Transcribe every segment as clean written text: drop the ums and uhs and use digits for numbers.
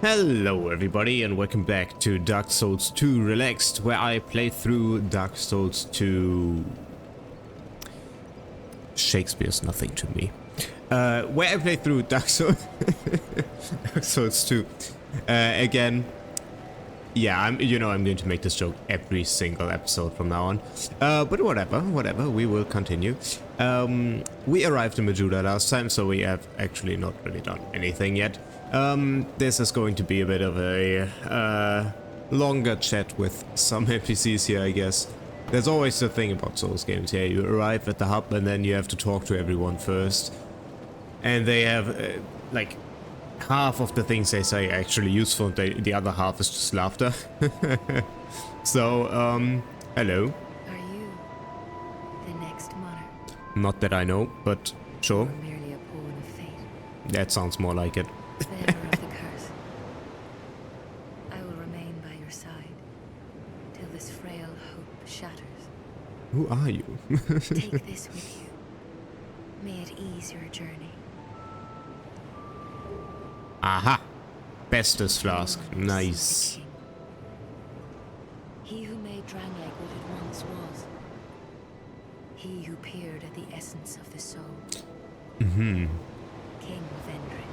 Hello everybody and welcome back to Dark Souls 2 Relaxed, where I play through Dark Souls 2. Shakespeare's nothing to me. Where I play through Dark Souls Dark Souls 2 again. Yeah, I'm going to make this joke every single episode from now on. But whatever, we will continue. We arrived in Majuda last time, so we have actually not really done anything yet. This is going to be a bit of a longer chat with some NPCs here, I guess. There's always the thing about Souls games here. You arrive at the hub and then you have to talk to everyone first. And they have, like, half of the things they say are actually useful, and the other half is just laughter. So, hello. Are you the next monarch? Not that I know, but sure. Or merely a pawn of fate? That sounds more like it. Bearer of the curse. I will remain by your side till this frail hope shatters. Who are you? Take this with you. May it ease your journey. Aha! Bestest flask. Nice. He who made Drangleic what it once was. He who peered at the essence of the soul. Mm-hmm. King Vendrin.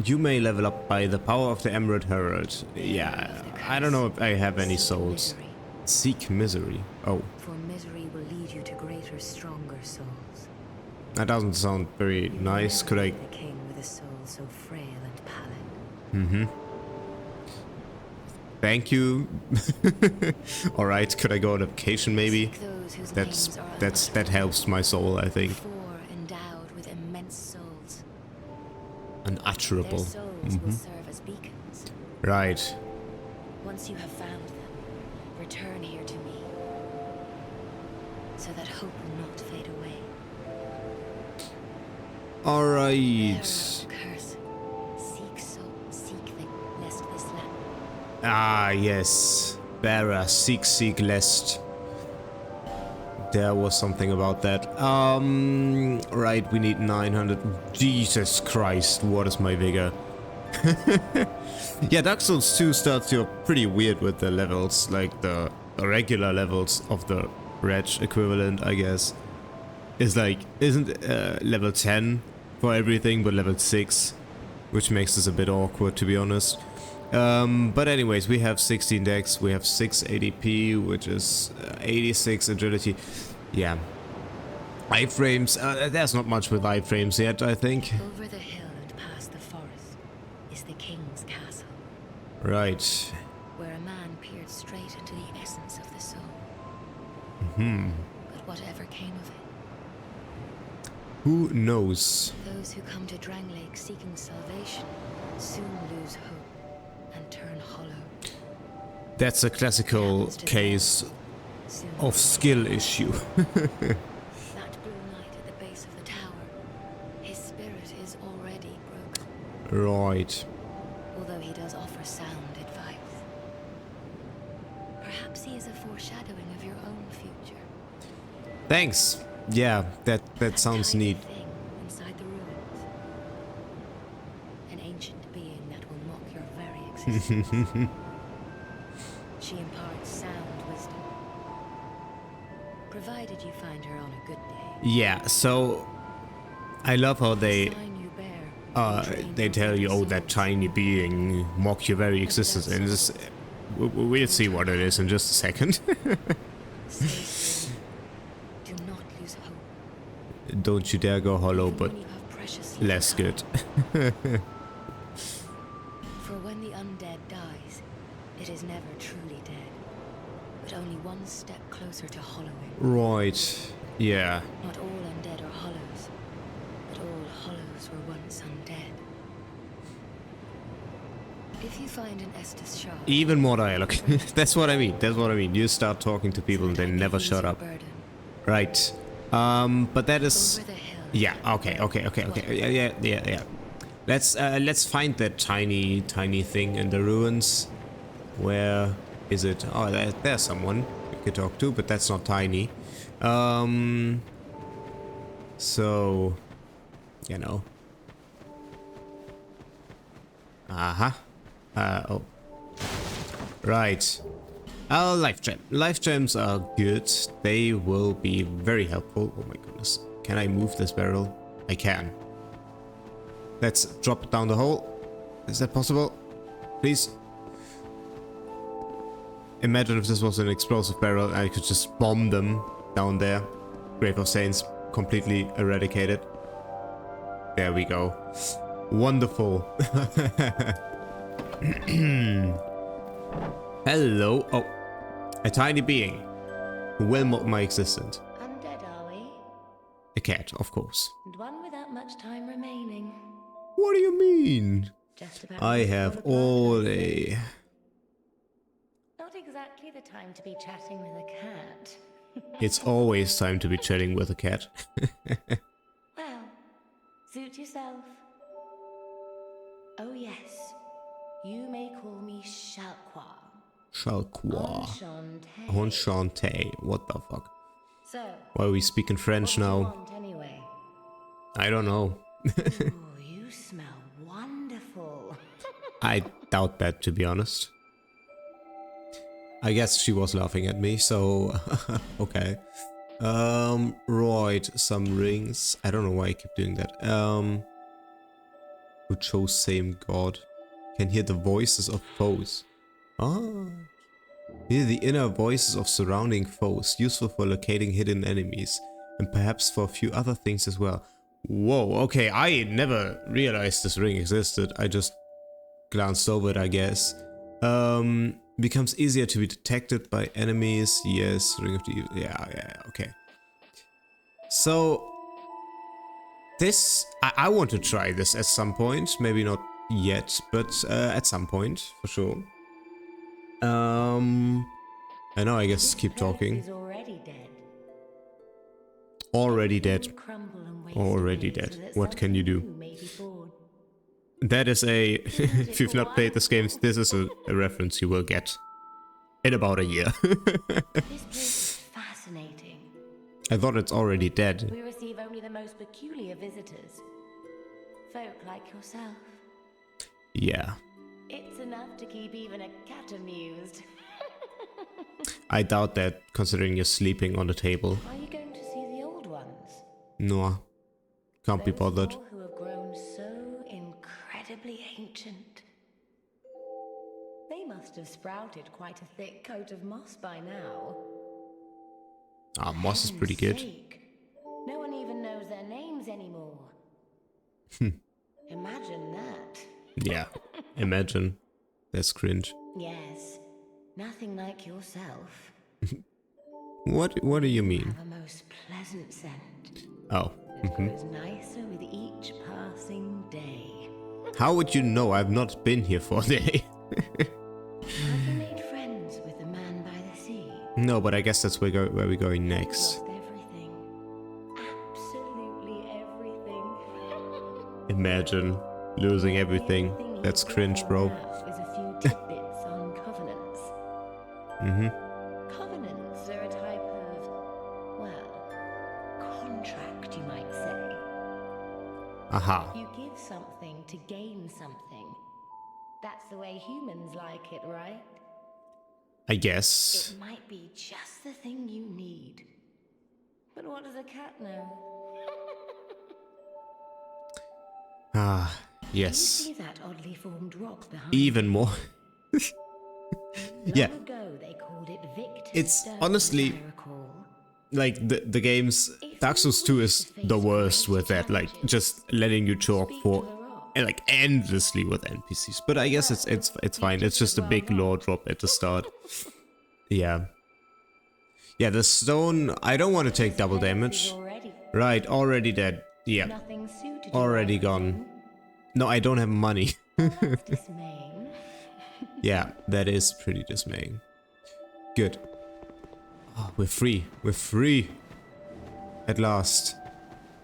You may level up by the power of the Emerald Herald. Yeah, I don't know if I have any souls. Seek misery. Oh. For misery will lead you to greater, stronger souls. That doesn't sound very nice. Could I... The king with a soul so frail and pallid. Mm-hmm. Thank you. Alright, could I go on a vacation maybe? That helps my soul, I think. Four endowed with immense souls. Unutterable. Their souls will serve as beacons. Right. Once you have found them, return here to me, so that hope will not fade away. Alright. Curse. Seek them, lest this land. Ah, yes. Bearer, seek, lest. There was something about that. Right, we need 900. Jesus Christ, what is my vigor? Yeah, Dark Souls 2 starts you pretty weird with the levels, like the regular levels of the reg equivalent, I guess. Is like, isn't level 10 for everything but level 6, which makes this a bit awkward, to be honest. But anyways, we have 16 dex, we have 6 ADP, which is 86 agility. Yeah. Iframes, there's not much with iframes yet, I think. Over the hill and past the forest is the king's castle. Right. Where a man peered straight into the essence of the soul. Hmm. But whatever came of it. Who knows? Those who come to Drangleic seeking salvation soon lose hope and turn hollow. That's a classical case of skill issue. That blue knight at the base of the tower, his spirit is already broken. Right. Although he does offer sound advice. Perhaps he is a foreshadowing of your own future. Thanks. Yeah, that sounds neat. Thing inside the ruins. An ancient being that will mock your very existence. She imparts sound wisdom. Provided you find her on a good day. Yeah, so I love how The sign you bear they tell you, oh, that tiny being mock your very existence, and this, we'll see what it is in just a second. Stay strong. Do not lose hope. Don't you dare go hollow, Even but when you have precious little less time. good. For when the undead dies, it is never truly dead, but only one step closer to hollowing. Right. Yeah. Not all undead are hollows, but all hollows were once undead. If you find an Estus shard, Even more dialogue. That's what I mean. That's what I mean. You start talking to people and they never shut up. Right. But that is... Over the hill. Yeah, okay. Yeah. Let's find that tiny thing in the ruins. Where is it? Oh, there's someone we could talk to, but that's not tiny. So, you know. Uh-huh. Oh. Right. Life gem. Life gems are good. They will be very helpful. Oh my goodness. Can I move this barrel? I can. Let's drop it down the hole. Is that possible? Please. Imagine if this was an explosive barrel and I could just bomb them down there. Grave of Saints completely eradicated. There we go. Wonderful. Hello. Oh. A tiny being who will mock my existence. Undead, are we? A cat, of course. And one without much time remaining. What do you mean? Just about I ready for have the all blood. day. Not exactly the time to be chatting with a cat. It's always time to be chatting with a cat. Well, suit yourself. Oh yes, you may call me Shalqua. Chalcois. Enchanté. Enchanté. What the fuck? So, Why are we speaking French what do you now? want anyway? I don't know. Ooh, you smell wonderful. I doubt that, to be honest. I guess she was laughing at me, so okay. Right, some rings. I don't know why I keep doing that. Who chose same god? Can hear the voices of foes. Ah. Hear the inner voices of surrounding foes, useful for locating hidden enemies, and perhaps for a few other things as well. Whoa, okay, I never realized this ring existed. I just glanced over it, I guess. Becomes easier to be detected by enemies. Yes, ring of the evil. Yeah, okay. So this, I want to try this at some point. Maybe not yet, but at some point for sure. I know. I guess keep talking. Is already dead. Already dead. Crumble and waste Already away dead. so that What can you do? something new may be born. That is a. If you've not played this game, this is a reference you will get in about a year. This place is fascinating. I thought it's already dead. We receive only the most peculiar visitors. Folk like yourself. Yeah. It's enough to keep even a cat amused. I doubt that, considering you're sleeping on the table. Are you going to see the old ones? No. Can't be Those bothered. four who have grown so incredibly ancient. They must have sprouted quite a thick coat of moss by now. Ah, moss is pretty Heaven's good. sake, no one even knows their names anymore. Imagine that. Yeah. Imagine. That's cringe. Yes, nothing like yourself. What do you mean? Have a most pleasant scent. Oh. It grows nicer with each passing day. How would you know? I've not been here for a day. Have you made friends with the man by the sea? No, but I guess that's where we're going next. Lost everything. Absolutely everything. Imagine losing everything. Everything you That's cringe, bro. have is a few tidbits on covenants. Covenants are a type of, well, contract, you might say. Aha. You give something to gain something. That's the way humans like it, right? I guess. It might be just the thing you need. But what does a cat know? Ah, Do yes. you see that oddly formed rock behind Even more. Yeah. Long ago they called it Victor's It's Stone, honestly- as I recall. Like the games, Dark Souls 2 is the worst with that, like just letting you talk for like endlessly with NPCs. But I guess it's fine. It's just a big lore drop at the start. Yeah. Yeah, the stone. I don't want to take double damage. Already. Right, already dead. Yeah, Nothing suited you, already I gone. No, I don't have money. That's dismaying. Yeah, that is pretty dismaying. Good. Oh, we're free. We're free. At last.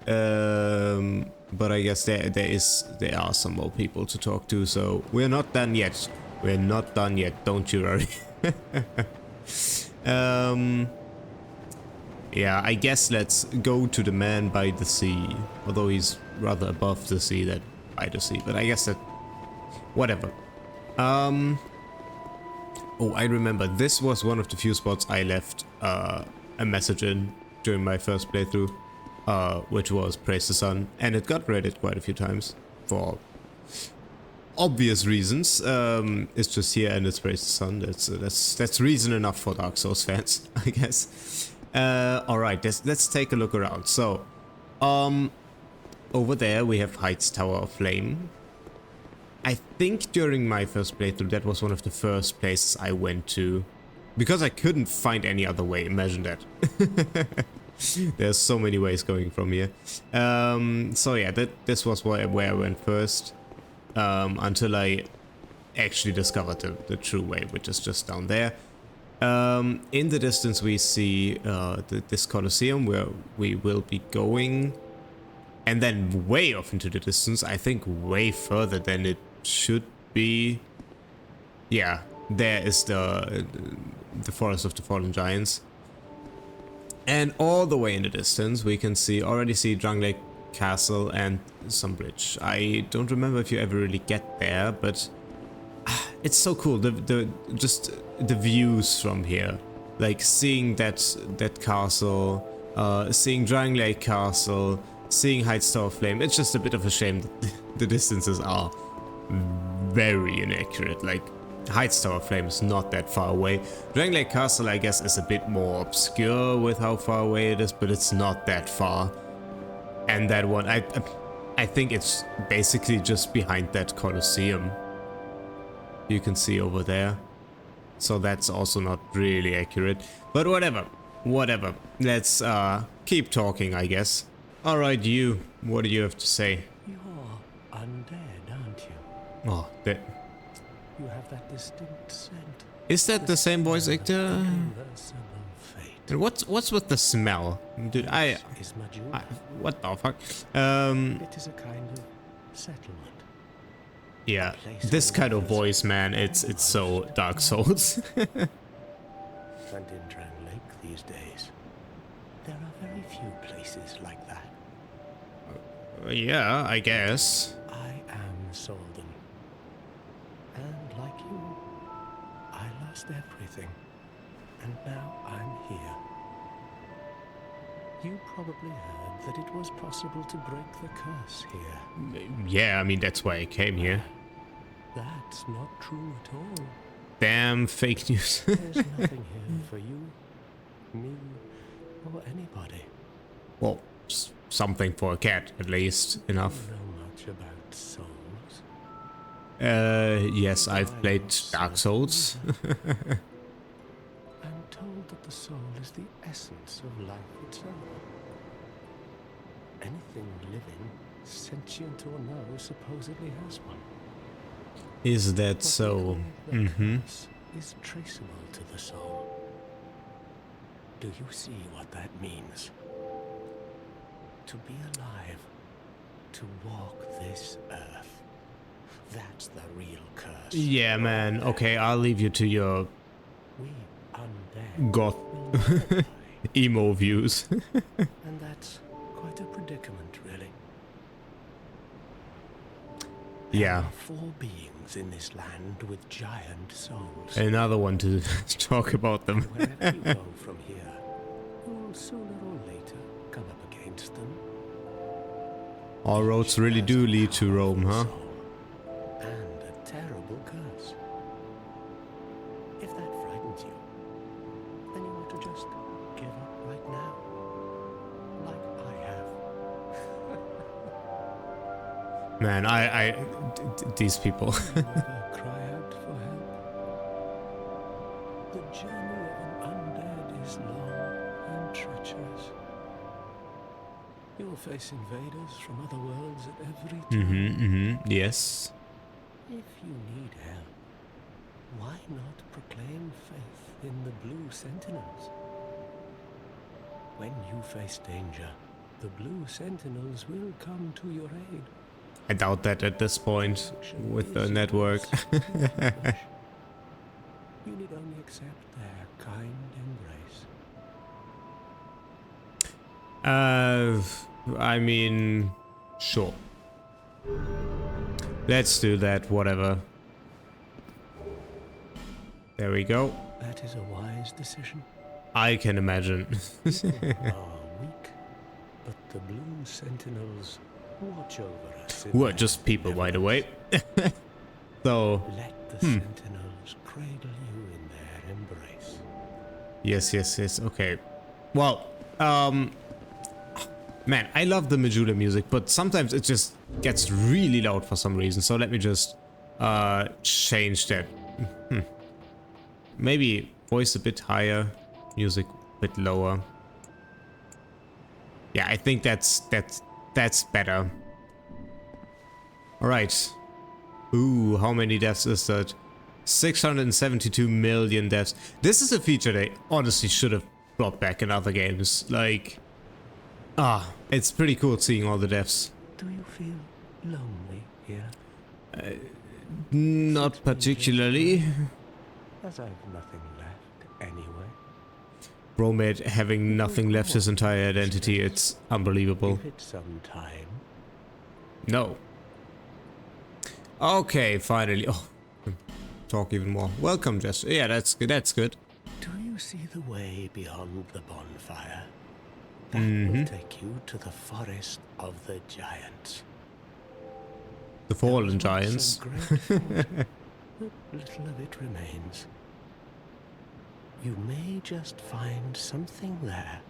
But I guess there are some more people to talk to, so we're not done yet. We're not done yet, don't you worry. Yeah, I guess let's go to the man by the sea. Although he's rather above the sea than by the sea, but I guess that Whatever. Oh, I remember. This was one of the few spots I left a message in during my first playthrough, which was Praise the Sun, and it got read it quite a few times for obvious reasons. It's just here and it's Praise the Sun. That's reason enough for Dark Souls fans, I guess. All right, let's take a look around. So, over there we have Heights Tower of Flame. I think during my first playthrough that was one of the first places I went to, because I couldn't find any other way. Imagine that. There's so many ways going from here. So yeah, this was where I went first, until I actually discovered the true way, which is just down there. In the distance we see this Colosseum where we will be going, and then way off into the distance, I think way further than it should be. Yeah, there is the Forest of the Fallen Giants. And all the way in the distance we can already see Drangleic Castle and some bridge. I don't remember if you ever really get there, but it's so cool. Just the views from here, like seeing that castle, seeing Drangleic Castle, seeing Heights Tower of Flame. It's just a bit of a shame that the distances are very inaccurate. Like, Heights Tower of Flame is not that far away. Drangleic Castle, I guess, is a bit more obscure with how far away it is, but it's not that far. And that one, I think it's basically just behind that Colosseum. You can see over there. So that's also not really accurate. But whatever. Let's keep talking, I guess. Alright, you. What do you have to say? You're undead, aren't you? Oh, that... You have that distinct scent. Is that the same voice actor? Irreversible fate. And what's with the smell? Dude, Is Majula. what the fuck? It is a kind of settlement. Yeah, this kind of voice, man, it's so Dark Souls. And in Drangleic these days, there are very few places like that. Yeah, I guess. I am Solden. And like you, I lost everything. And now I'm here. You probably heard that it was possible to break the curse here. Yeah, I mean, that's why I came here. That's not true at all. Damn fake news. There's nothing here for you, me, or anybody. Well, something for a cat, at least. Enough. You know much about souls? Yes, I've played Dark Souls. I'm told that the soul is the essence of life itself. Anything living, sentient or no, supposedly has one. Is that so? Mm-hmm. Is traceable to the soul. Do you see what that means? To be alive, to walk this earth. That's the real curse. Yeah, man. Okay, I'll leave you to your We undead goth will never die. emo views. And that's quite a predicament, really. Yeah. There are 4 beings in this land with giant souls. Another one to talk about them. Wherever you go from here, you'll sooner or later come up against them. All roads really do lead to Rome, huh? And a terrible curse. If that frightens you, then you ought to just give up right now. Like I have. Man, these people. Never cry out for help. The journey of an undead is long and treacherous. You'll face invaders from other worlds at every turn. Yes. If you need help, why not proclaim faith in the Blue Sentinels? When you face danger, the Blue Sentinels will come to your aid. I doubt that at this point with the network. You need only accept their kind embrace. I mean, sure. Let's do that, whatever. There we go. That is a wise decision. I can imagine. People are weak, but the blue sentinels watch over us. in Who are their just people, by the way. endeavors. So, Let the sentinels cradle you in their embrace. yes, okay. Well, man, I love the Majula music, but sometimes it just gets really loud for some reason. So let me just change that. Maybe voice a bit higher, music a bit lower. Yeah, I think that's better. All right. Ooh, how many deaths is that? 672 million deaths. This is a feature they honestly should have brought back in other games. Like, it's pretty cool seeing all the deaths. Do you feel lonely here? Not particularly. As I've nothing left anyway. Bromade having nothing left his entire identity, it's unbelievable. Give it some time. No. Okay, finally. Oh, talk even more. Welcome, Jess. Yeah, that's good. Do you see the way beyond the bonfire? That will take you to the forest of the giants. The fallen Once giants. a great forest, but little of it remains. You may just find something there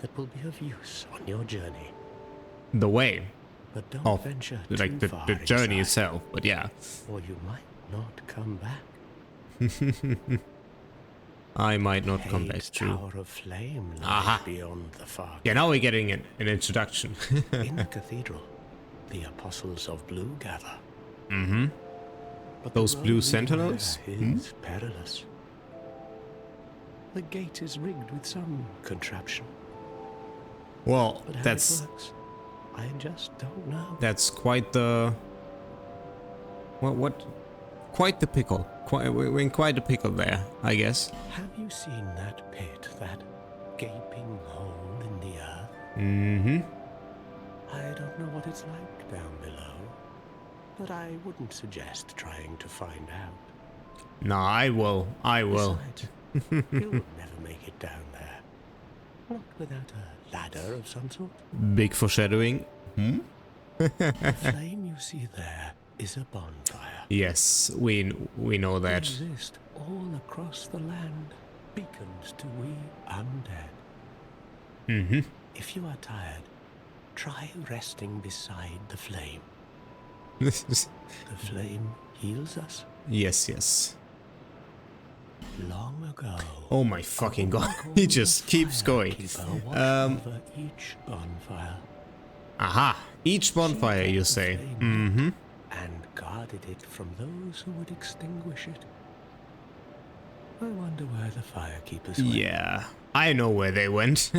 that will be of use on your journey. The way But don't of, venture like, too the far journey inside, itself, but yeah. or you might not come back. I might not come back Hade's to. Tower of Flame lies Aha. beyond the fog. Yeah, now we're getting an introduction. In the cathedral, the apostles of blue gather. Mm-hmm. But Those the blue road sentinels? there is perilous. The gate is rigged with some contraption, Well, but how that's it works, I just don't know. that's quite the what quite the pickle. We're in quite a pickle there, I guess. Have you seen that pit, that gaping hole in the earth? Mm-hmm. I don't know what it's like down below, but I wouldn't suggest trying to find out. No, I will. Besides, you'll never make it down there. Not without a ladder of some sort. Big foreshadowing. The flame you see there is a bonfire. Yes, we know They that. exist all across the land, beacons to we undead. Mm-hmm. If you are tired, try resting beside the flame. Hmm. The flame heals us. Yes. Long ago. Oh my fucking god. He just keeps going. Over each bonfire. Aha. Each bonfire, you say. Mm-hmm. And guarded it from those who would extinguish it. I wonder where the firekeepers went. Yeah, I know where they went.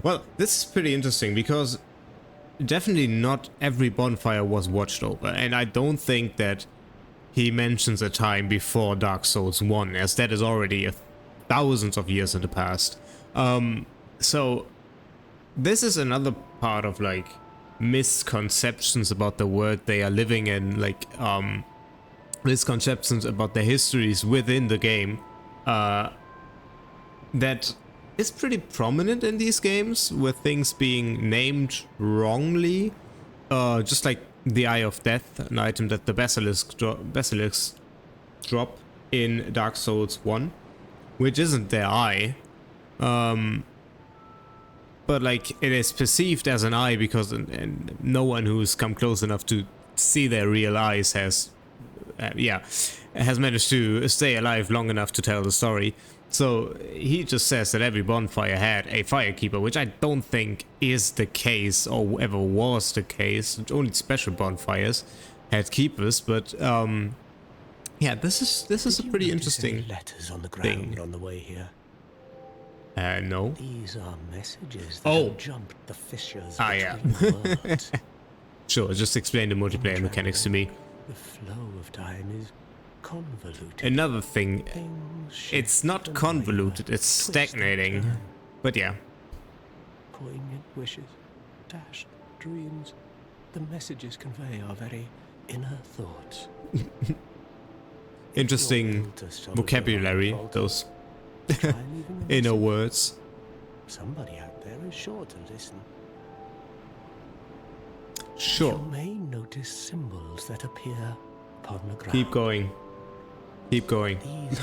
Well, this is pretty interesting because definitely not every bonfire was watched over, and I don't think that he mentions a time before Dark Souls 1, as that is already thousands of years in the past. So this is another part of like misconceptions about the world they are living in, like misconceptions about the histories within the game that is pretty prominent in these games, with things being named wrongly, just like the Eye of Death, an item that the Basilisks drop in Dark Souls 1, which isn't their eye, but like it is perceived as an eye because and no one who's come close enough to see their real eyes has managed to stay alive long enough to tell the story. So he just says that every bonfire had a firekeeper, which I don't think is the case or ever was the case. Only special bonfires had keepers, but yeah, this is a pretty interesting letters on the ground thing. on the way here. No. These are messages that Oh. have jumped the fissures Yeah. between worlds. Sure, just explain the multiplayer mechanics to me. The flow of time is convoluted. Another thing, Things shift it's not and convoluted, waver, it's twist and stagnating. turn. But yeah. Poignant wishes, dashed dreams. The messages convey are very inner thoughts. Interesting vocabulary, those inner words. Somebody out there is sure to listen. Sure. You may notice symbols that appear upon the ground. Keep going. Keep going. These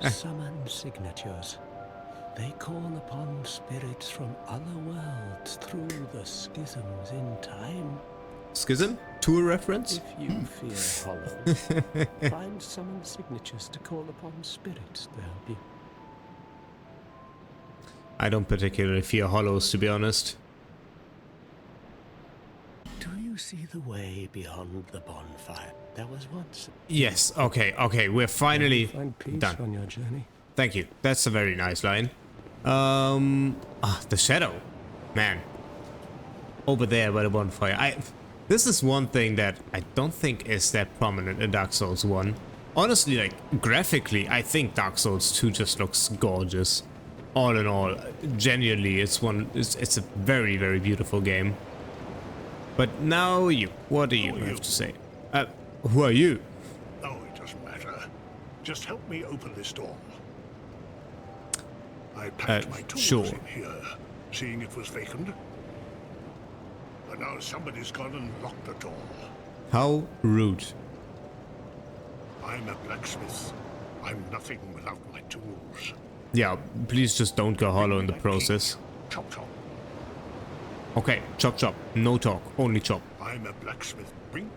are summoned signatures. They call upon spirits from other worlds through the schisms in time. Schism? Tour reference? If you fear hollows, find summoned signatures to call upon spirits to help you. I don't particularly fear hollows, to be honest. Do you see the way beyond the bonfire? There was once. Yes, okay, we're finally Find peace done. on your journey. Thank you. That's a very nice line. The shadow. Man. Over there by the bonfire. This is one thing that I don't think is that prominent in Dark Souls 1. Honestly, like, graphically, I think Dark Souls 2 just looks gorgeous. All in all, genuinely, it's a very, very beautiful game. But now what do you have to say? Who are you? Oh, it doesn't matter. Just help me open this door. I packed my tools sure. in here, seeing it was vacant. But now somebody's gone and locked the door. How rude. I'm a blacksmith. I'm nothing without my tools. Yeah, please just don't go hollow in the process. Chop chop. Okay, chop chop. No talk, only chop. I'm a blacksmith. Bring.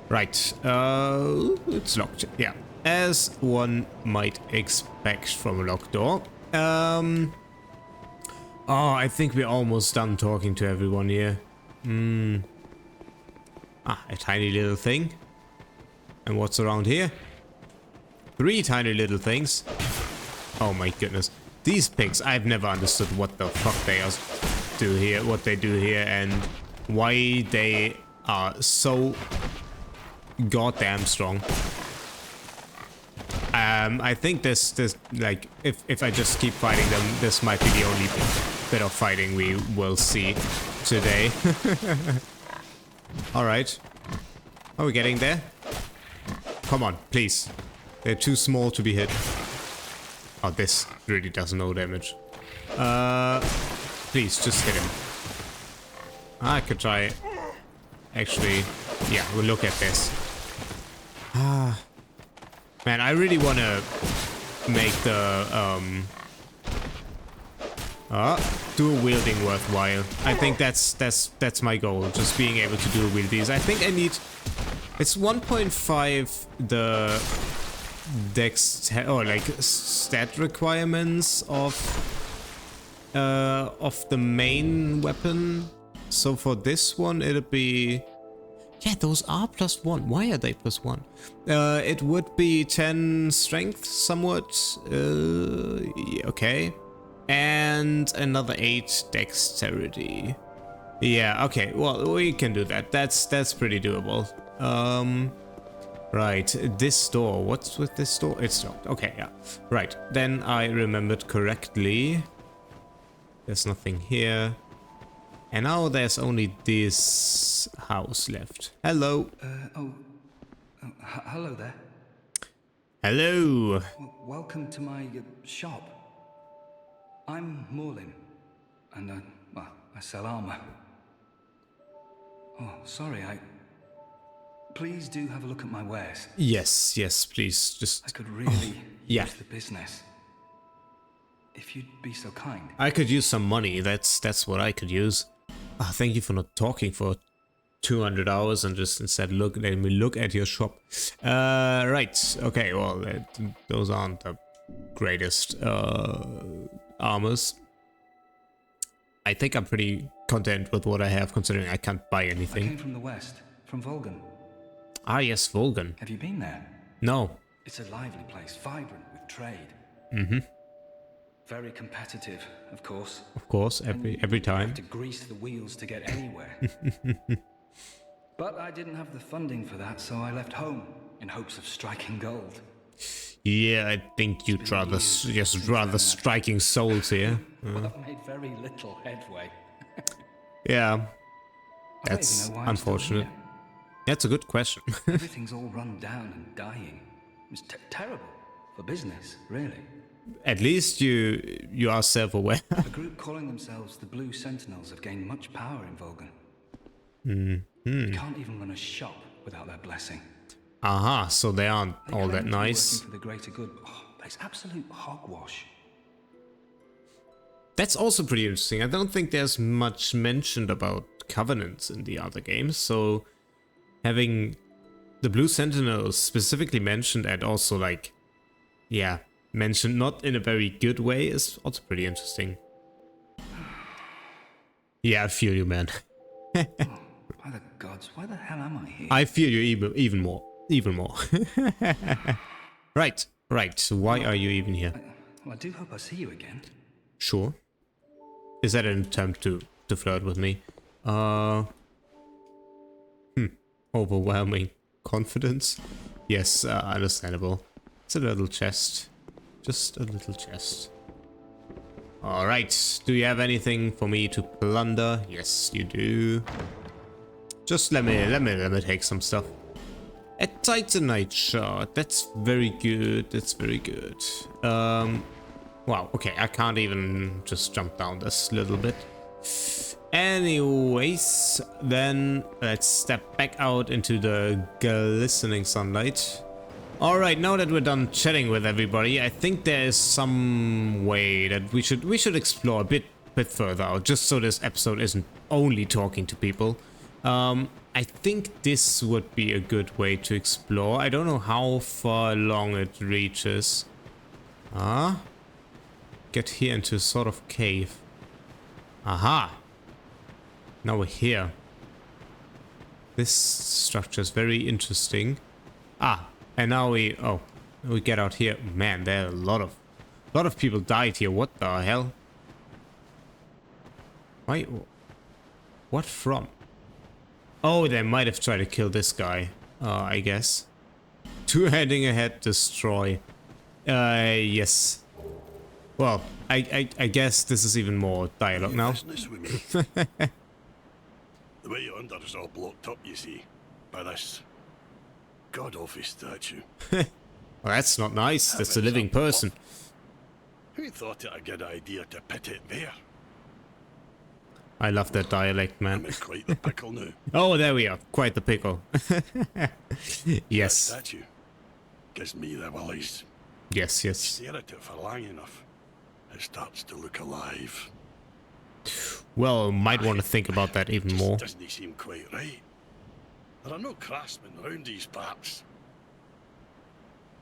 Right, it's locked. Yeah, as one might expect from a locked door. Oh, I think we're almost done talking to everyone here. A tiny little thing. And what's around here? 3 tiny little things. Oh my goodness. These pigs, I've never understood what the fuck they do here, what they do here, and why they are so goddamn strong. I think this like if I just keep fighting them, this might be the only bit of fighting we will see today. All right, are we getting there? Come on, please. They're too small to be hit. Oh, this really does no damage. Please just hit him. I could try. Actually, yeah, we'll look at this. Man, I really want to make the dual wielding worthwhile. I think that's my goal, just being able to dual wield these. I think I need. It's 1.5 the dex or like stat requirements of the main weapon. So for this one, it'll be. Yeah, those are +1. Why are they +1? It would be 10 strength, somewhat. Yeah, okay. And another 8 dexterity. Yeah, okay. Well, we can do that. That's pretty doable. Right. This door. What's with this door? It's locked. Okay, yeah. Right. Then I remembered correctly. There's nothing here. And now there's only this house left. Hello. Hello there. Hello. Welcome to my shop. I'm Morlin, and I sell armor. Oh, sorry, Please do have a look at my wares. Yes, please. Just. I could really yeah. use the business. If you'd be so kind. I could use some money. That's what I could use. Thank you for not talking for 200 hours and just instead let me look at your shop. Right. Okay. Well, those aren't the greatest armors. I think I'm pretty content with what I have, considering I can't buy anything. I came from the west, from Volgan. Ah, yes, Volgan. Have you been there? No. It's a lively place, vibrant with trade. Mm-hmm. Very competitive, of course. Of course, every time. You have to grease the wheels to get anywhere. But I didn't have the funding for that, so I left home in hopes of striking gold. Yeah, I think you'd rather striking souls here. Well, I've made very little headway. Yeah, that's unfortunate. That's a good question. Everything's all run down and dying. It's terrible for business, really. At least you are self-aware. A group calling themselves the Blue Sentinels have gained much power in Volgan. You can't even run a shop without their blessing. Aha, so they aren't They all claim that to be nice. working for the greater good. Oh, but it's absolute hogwash. That's also pretty interesting. I don't think there's much mentioned about covenants in the other games, so having the Blue Sentinels specifically mentioned and also like, yeah, mentioned not in a very good way is also pretty interesting. Yeah, I feel you, man. By the gods, why the hell am I here? I feel you even more. Even more. Right. So why are you even here? Well, I do hope I see you again. Sure. Is that an attempt to flirt with me? Overwhelming confidence? Yes, understandable. It's a little chest. Just a little chest. Alright, do you have anything for me to plunder? Yes, you do. Just let me take some stuff. A Titanite shard. That's very good. That's very good. Wow, okay, I can't even just jump down this little bit. Anyways, then let's step back out into the glistening sunlight. Alright, now that we're done chatting with everybody, I think there is some way that we should explore a bit further out, just so this episode isn't only talking to people. I think this would be a good way to explore. I don't know how far along it reaches. Get here into a sort of cave. Aha! Now we're here. This structure is very interesting. And now we get out here. Man, there are a lot of people died here. What the hell? Why? What from? Oh, they might have tried to kill this guy. I guess. Two heading ahead, destroy. Yes. Well, I guess this is even more dialogue now. Business with me. The way yonder is all blocked up, you see, by this god-awful statue. Well, that's not nice. That's a living person. Who thought it a good idea to put it there? I love that dialect, man. I'm in quite the pickle now. Oh, there we are. Quite the pickle. That Yes. statue gives me the willies. Yes. Stare at it for long enough, it starts to look alive. Well, might want to think about that even more. Doesn't seem quite right. There are no craftsmen round these parts.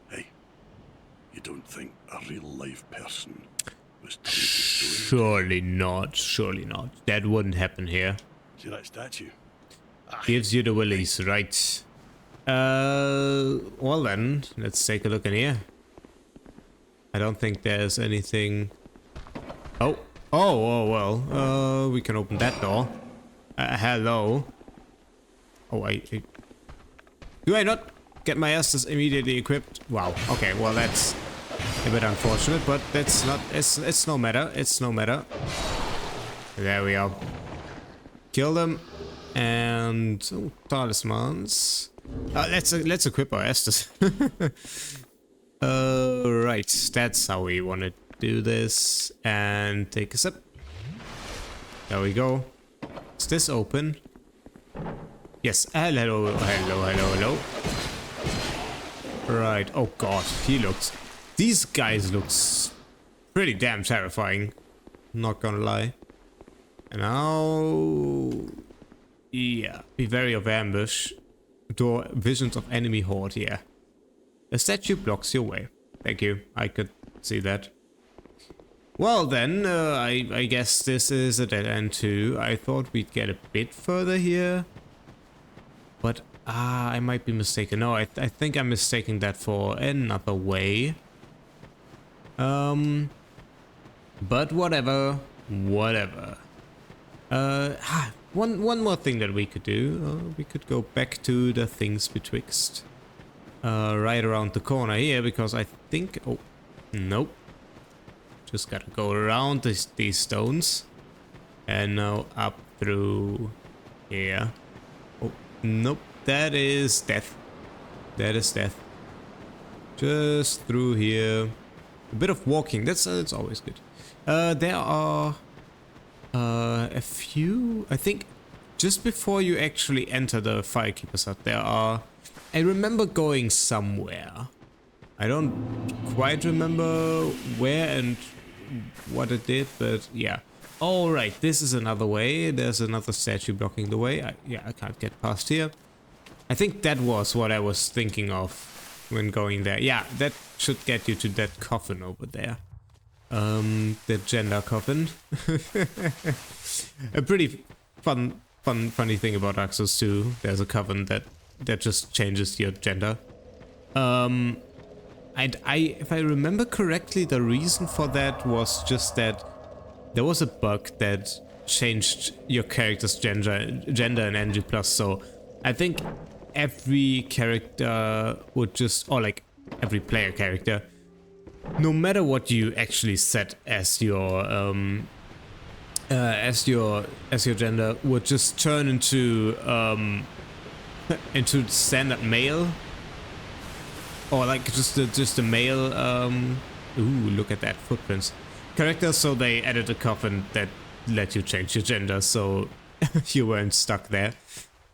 Hey, you don't think a real-life person was turned to stone? Surely not. That wouldn't happen here. See that statue? Gives you the willies, right? Well then, let's take a look in here. I don't think there's anything. Oh, well. We can open that door. Hello. Oh, do I not get my asses immediately equipped? Wow. Okay. Well, that's a bit unfortunate, but that's not. It's no matter. It's no matter. There we are. Kill them, and talismans. Let's equip our Estus. Right. That's how we want to do this. And take a sip. There we go. Is this open? Yes. Hello. Right. Oh god. These guys look pretty damn terrifying. Not gonna lie. And now... Yeah. Be wary of ambush. Door visions of enemy horde. Yeah. A statue blocks your way. Thank you. I could see that. Well then, I guess this is a dead end too. I thought we'd get a bit further here. But, I might be mistaken. No, I think I'm mistaking that for another way. But whatever. One more thing that we could do. We could go back to the things betwixt. Right around the corner here, because I think... Oh, nope. Just gotta go around these stones. And now up through here. Oh, nope. that is death. That is death. Just through here. A bit of walking, that's always good. There are a few, I think, just before you actually enter the Firekeeper's hut, there are... I remember going somewhere. I don't quite remember where and what it did, but yeah. All right, this is another way. There's another statue blocking the way. I can't get past here. I think that was what I was thinking of when going there. Yeah, that should get you to that coffin over there. The gender coffin. A pretty funny thing about Dark Souls 2. There's a coffin that just changes your gender. If I remember correctly, the reason for that was just that there was a bug that changed your character's gender in NG+, so I think every character would just, or like every player character, no matter what you actually set as your gender, would just turn into standard male, or like just a male. Ooh, look at that, footprints. Character, so they added a coffin that let you change your gender, so you weren't stuck there,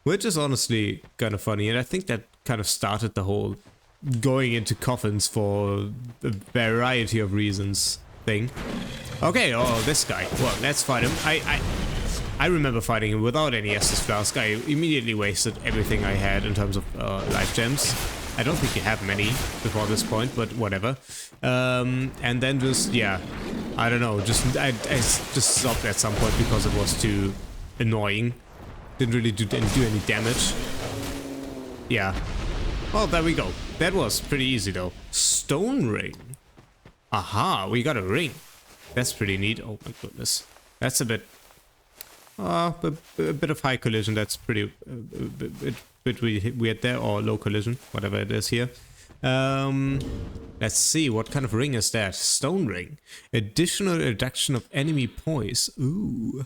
which is honestly kind of funny, and I think that kind of started the whole going into coffins for a variety of reasons thing. Okay, oh, this guy. Well, let's fight him. I remember fighting him without any Estus Flask. I immediately wasted everything I had in terms of life gems. I don't think you have many before this point, but whatever. And then just, yeah, I don't know, I just stopped at some point because it was too annoying. Didn't really do any damage. Yeah. Well, there we go. That was pretty easy though. Stone ring. Aha, we got a ring. That's pretty neat. Oh my goodness. That's a bit... a bit of high collision. That's pretty... bit weird there, or low collision, whatever it is here. Let's see, what kind of ring is that? Stone ring. Additional reduction of enemy poise. Ooh.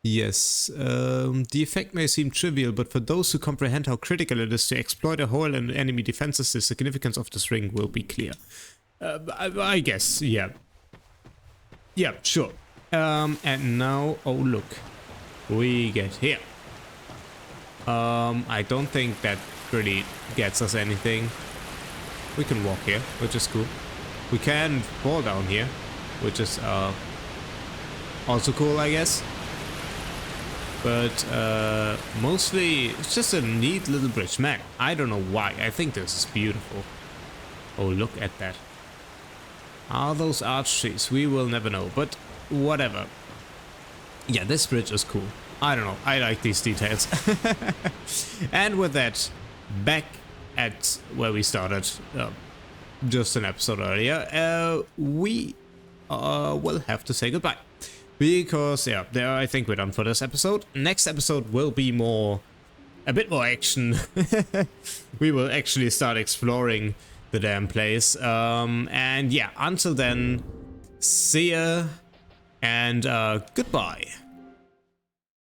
Yes, the effect may seem trivial, but for those who comprehend how critical it is to exploit a hole in enemy defenses, the significance of this ring will be clear. I guess, yeah. Yeah, sure. And now, oh look, we get here. I don't think that really gets us anything. We can walk here, which is cool. We can fall down here, which is also cool, I guess. But mostly it's just a neat little bridge. Man, I don't know why. I think this is beautiful. Oh, look at that. Are those arch trees? We will never know, but whatever. Yeah, this bridge is cool. I don't know. I like these details. And with that, back at where we started just an episode earlier, we will have to say goodbye. Because, yeah, I think we're done for this episode. Next episode will be a bit more action. We will actually start exploring the damn place. And yeah, until then, see ya and goodbye.